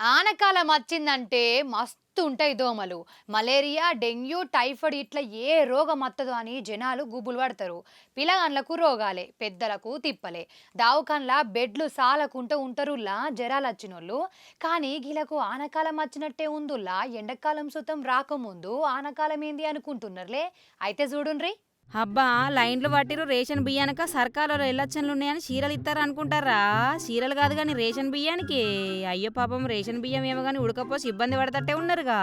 ఆనకాలం వచ్చిందంటే మస్తు ఉంటాయి దోమలు. మలేరియా, డెంగ్యూ, టైఫాయిడ్ ఇట్లా ఏ రోగం వత్తదో అని జనాలు గుబులు పడతారు. పిల్లగాండ్లకు రోగాలే, పెద్దలకు తిప్పలే. దావకాన్ల బెడ్లు సాలకుంట ఉంటరుల్లా జరాలచ్చినోళ్ళు. కానీ గీలకు ఆనకాలం వచ్చినట్టే ఉందుల్లా ఎండాకాలం సుతం రాకముందు ఆనకాలం ఏంది అనుకుంటున్నారులే. అయితే చూడుండ్రి. అబ్బా! లైన్‌లు పట్టిర్రు రేషన్ బియ్యానిక సర్కారోళ్ళు ఎలక్షన్‌లున్నాయని చీరలు ఇత్తారనుకుంటార్రా? చీరలు కాదు గానీ రేషన్ బియ్యానికి. అయ్యో పాపం రేషన్ బియ్యం ఏమో గానీ ఉడకపోసి ఇబ్బంది పడతట్టే ఉన్నరుగా.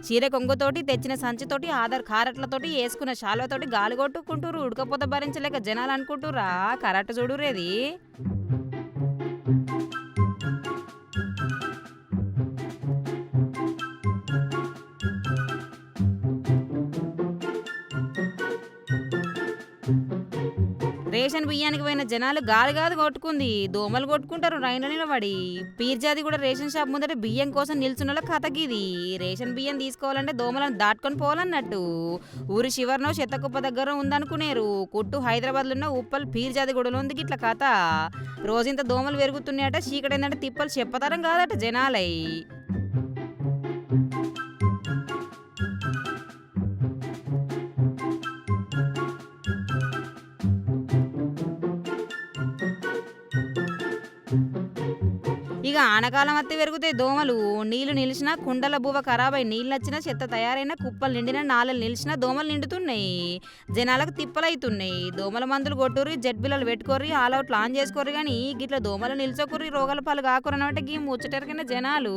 చీర కొంగుతోటి, తెచ్చిన సంచితోటి, ఆధార్ కారట్లతోటి, యేసుకున్న శాల్వాతోటి గాలి కొట్టుకుంటుర్రు. ఉడకపోత భరించలేక జనాలు అనుకుంటుర్రా కరెక్ట్ చూడుర్రేది. రేషన్ బియ్యానికి పోయిన జనాలు గాలి గాదు కొట్టుకుంది. దోమలు కొట్టుకుంటారు లైన్‌లో నిలబడి. పీర్జాది కూడా రేషన్ షాప్ ముందట బియ్యం కోసం నిల్చున్నోళ్ళ కథ గిది. రేషన్ బియ్యం తీసుకోవాలంటే దోమలను దాటుకొని పోవాలన్నట్టు. ఊరి చివరనో చెత్తకుప్ప దగ్గర ఉందనుకునేరు. కొట్టు హైదరాబాద్‌లో ఉన్న ఉప్పల్ పీర్జాది గూడలో ఉంది గిట్ల కథ. రోజింత దోమలు పెరుగుతున్నాయట. చీకటైందంటే తిప్పలు చెప్పతరం కాదట జనాలై. ఇక ఆనకాలం అత్తే పెరుగుతాయి దోమలు. నీళ్లు నిలిచినా కుండల బువ్వ ఖరాబై నీళ్ళొచ్చినా చెత్త తయారైన కుప్పలు నిండిన నాలలు నిలిచినా దోమలు నిండుతున్నాయి. జనాలకు తిప్పలైతున్నాయి. దోమల మందులు కొట్టుర్రి, జెడ్ బిల్లలు పెట్టుకోర్రి, ఆల్ అవుట్లు ఆన్ చేసుకోర్రి గానీ గిట్ల దోమలు నిల్చోకుర్రి, రోగాల పాలు కాకురనమాట గీ ముచ్చటెరకైన జనాలు.